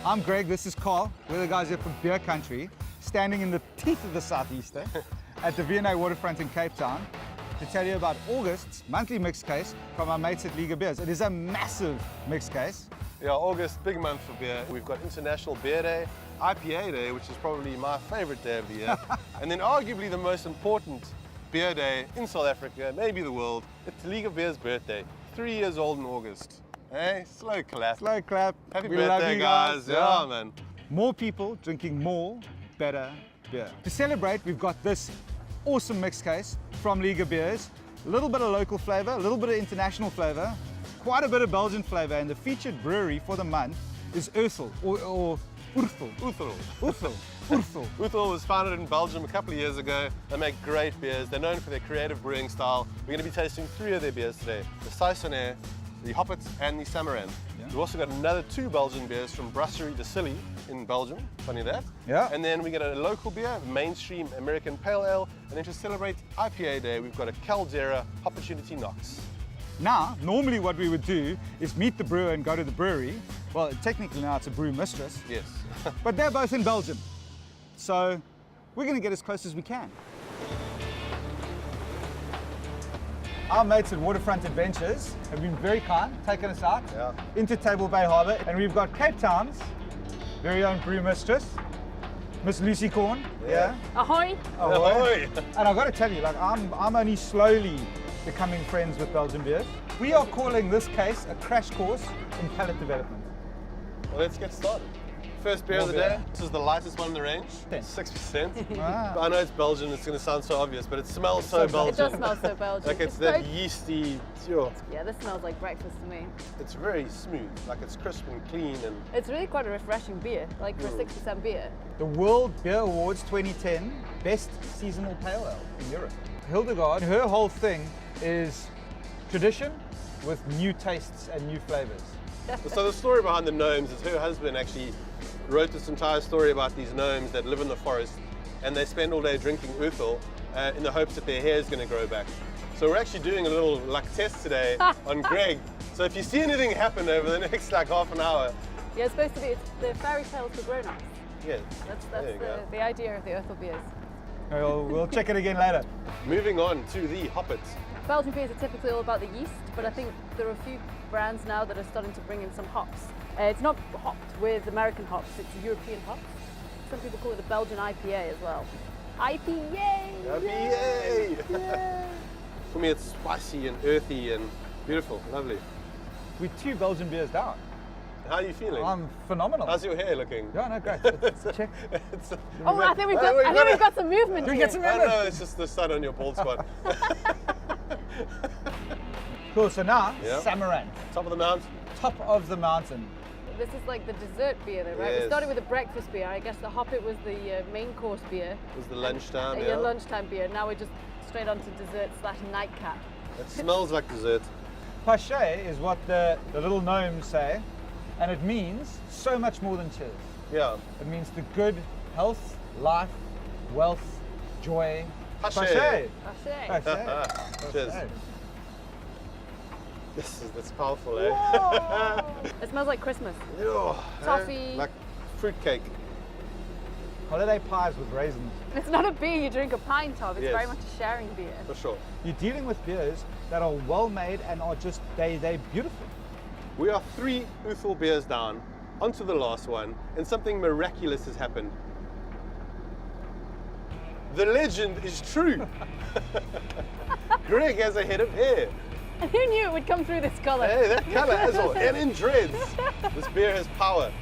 I'm Greg, this is Carl. We're the guys here from Beer Country, standing in the teeth of the southeaster at the V&A Waterfront in Cape Town to tell you about August's monthly mixed case from our mates at Liga Beers. It is a massive mixed case. Yeah, August, big month for beer. We've got International Beer Day, IPA Day, which is probably my favorite day of the year, and then arguably the most important beer day in South Africa, maybe the world. It's Liga Beer's birthday, 3 years old in August. Hey, slow clap. Slow clap. Happy We love birthday, you guys. Yeah, man. More people drinking more, better beer. To celebrate, we've got this awesome mixed case from Liga Beers. A little bit of local flavor, a little bit of international flavor, quite a bit of Belgian flavor, and the featured brewery for the month is Urthel, or Urthel. Urthel was founded in Belgium a couple of years ago. They make great beers. They're known for their creative brewing style. We're going to be tasting 3 of their beers today: the Saisonnier, the Hoppet, and the Samarand. Yeah. We've also got another 2 Belgian beers from Brasserie de Silly in Belgium, funny that. Yeah. And then we get a local beer, mainstream American Pale Ale, and then to celebrate IPA Day, we've got a Caldera Opportunity Knox. Now, normally what we would do is meet the brewer and go to the brewery. Well, technically now it's a brew mistress. Yes. But they're both in Belgium. So we're going to get as close as we can. Our mates at Waterfront Adventures have been very kind, taking us out into Table Bay Harbour, and we've got Cape Town's very own brew mistress, Miss Lucy Corn. Yeah. Ahoy! Ahoy! And I've got to tell you, like I'm only slowly becoming friends with Belgian beers. We are calling this case a crash course in palate development. Well, let's get started. First beer of the day. This is the lightest one in the range, 10. 6%. Wow. I know it's Belgian, it's going to sound so obvious, but it smells so Belgian. It does smell so Belgian. Like it's that yeasty, Yeah, this smells like breakfast to me. it's very smooth, like it's crisp and clean, and It's really quite a refreshing beer, like for a 6% beer. The World Beer Awards 2010 Best Seasonal Pale Ale in Europe. Hildegard, her whole thing is tradition with new tastes and new flavors. so the story behind the gnomes is her husband actually wrote this entire story about these gnomes that live in the forest, and they spend all day drinking Urthel in the hopes that their hair is going to grow back. So we're actually doing a little luck test today on Greg. So if you see anything happen over the next like half an hour, Yeah, it's supposed to be, it's the fairy tales for grown-ups. yeah, That's there you go. the idea of the Urthel beers. We'll check it again later. Moving on to the Hoppet. Belgian beers are typically all about the yeast, but I think there are a few brands now that are starting to bring in some hops. It's not hopped with American hops, it's European hops. Some people call it a Belgian IPA as well. IPA! IPA! Yeah. For me, it's spicy and earthy and beautiful, lovely. We're 2 Belgian beers down. How are you feeling? I'm phenomenal. How's your hair looking? Yeah, no, great. Check. Oh, I think we've got some movement Do we here. get some Oh movement? no, it's just the sun on your bald spot. Cool, so now, Yeah. Samarand, Top of the mountain. top of the mountain. This is like the dessert beer though, right? Yes. We started with a breakfast beer. I guess the Hoppet was the main course beer. It was the lunchtime, Yeah, yeah. lunchtime beer. Now we're just straight on to dessert / nightcap. It smells like dessert. Paché is what the little gnomes say, and it means so much more than cheers. Yeah. It means the good health, life, wealth, joy. Paché. Paché. Paché. Cheers. That's powerful, eh? Whoa. It smells like Christmas. Yeah. Toffee. Like fruitcake. Holiday pies with raisins. It's not a beer you drink a pint of. It's Yes. very much a sharing beer. For sure. You're dealing with beers that are well made and are just, they're beautiful. We are 3 Urthel beers down, onto the last one, and something miraculous has happened. The legend is true. Greg has a head of hair. And who knew it would come through this colour? Hey, that colour as well, and in dreads. This beer has power.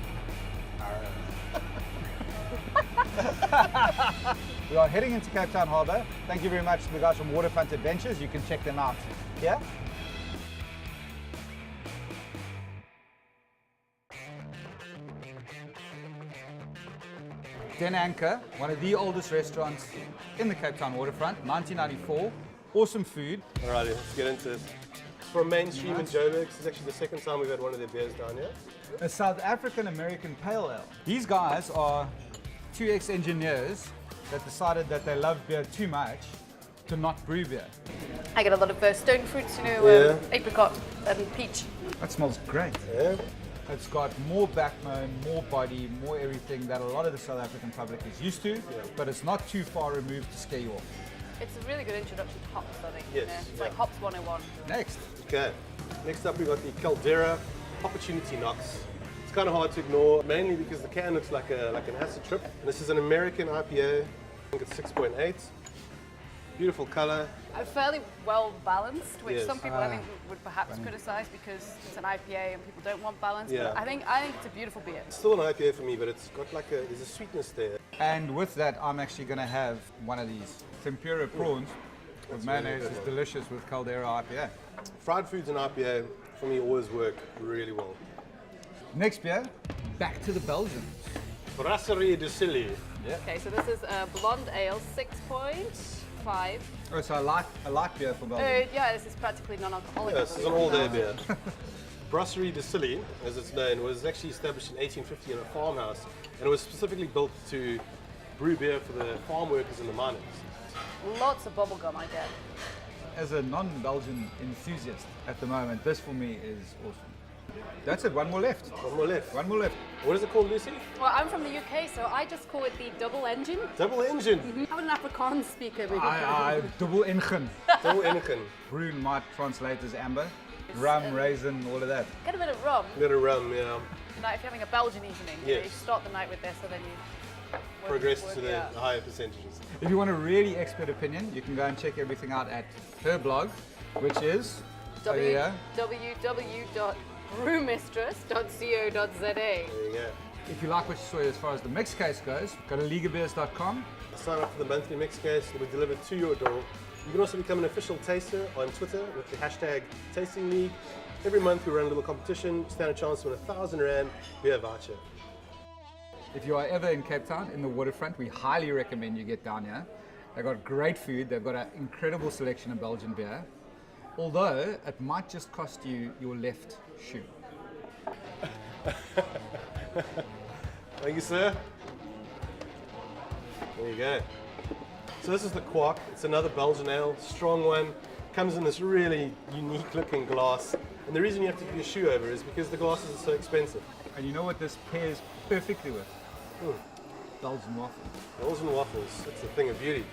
We are heading into Cape Town Harbour. Thank you very much to the guys from Waterfront Adventures. You can check them out here. Den Anchor, one of the oldest restaurants in the Cape Town Waterfront, 1994. Awesome food. Alrighty, let's get into this. From mainstream in Joburg, this is actually the second time we've had one of their beers down here. A South African American Pale Ale. These guys are 2 ex-engineers that decided that they love beer too much to not brew beer. I get a lot of stone fruits, Yeah. apricot and peach. That smells great. Yeah. It's got more backbone, more body, more everything that a lot of the South African public is used to, but it's not too far removed to scare you off. It's a really good introduction to hops, I think. Yes, It's yeah. like hops 101. Next, Okay, next up we've got the Caldera Opportunity Knox. It's kind of hard to ignore, mainly because the can looks like an acid trip. And this is an American IPA. I think it's 6.8. Beautiful color. Fairly well balanced, which Yes. some people I think would perhaps criticise because it's an IPA and people don't want balance. Yeah. But I think it's a beautiful beer. It's still an IPA for me, but it's got there's a sweetness there. and with that, I'm actually going to have one of these. Tempura prawns with That's really mayonnaise good is one. delicious with Caldera IPA. Fried foods and IPA for me always work really well. Next beer, back to the Belgians. Brasserie de Silly. Okay, so this is a blonde ale, 6.5. Oh, so a light beer for Belgium. Yeah, this is practically non-alcoholic. Yeah, this is an all-day beer. Brasserie de Silly, as it's known, was actually established in 1850 in a farmhouse, and it was specifically built to brew beer for the farm workers and the miners. Lots of bubblegum, I get. As a non-Belgian enthusiast at the moment, this for me is awesome. That's it, one more left. One more left. One more left. What is it called, Lucy? Well, I'm from the UK, so I just call it the double engine. Double engine. I'm an Afrikaans speaker. Maybe. I double engine. Double engine. Brune might translate as amber. Rum, raisin, all of that. Get a bit of rum. Bit of rum, yeah. Like if you're having a Belgian evening, you know, Yes. you start the night with this, and then you Progress work to it the out. higher percentages. If you want a really expert opinion, you can go and check everything out at her blog, which is over here. www.brewmistress.co.za. There you go. If you like what you saw as far as the mix case goes, go to ligabeers.com. Sign up for the monthly mix case. It'll be delivered to your door. You can also become an official taster on Twitter with the hashtag Tasting League. Every month we run a little competition. Stand a chance to win R1,000 beer voucher. If you are ever in Cape Town, in the waterfront, we highly recommend you get down here. They've got great food, they've got an incredible selection of Belgian beer, although it might just cost you your left shoe. Thank you, sir. There you go. So this is the Quark. It's another Belgian ale, strong one. Comes in this really unique looking glass. And the reason you have to keep your shoe over is because the glasses are so expensive. And you know what this pairs perfectly with? Belgian waffles. Belgian waffles, it's a thing of beauty.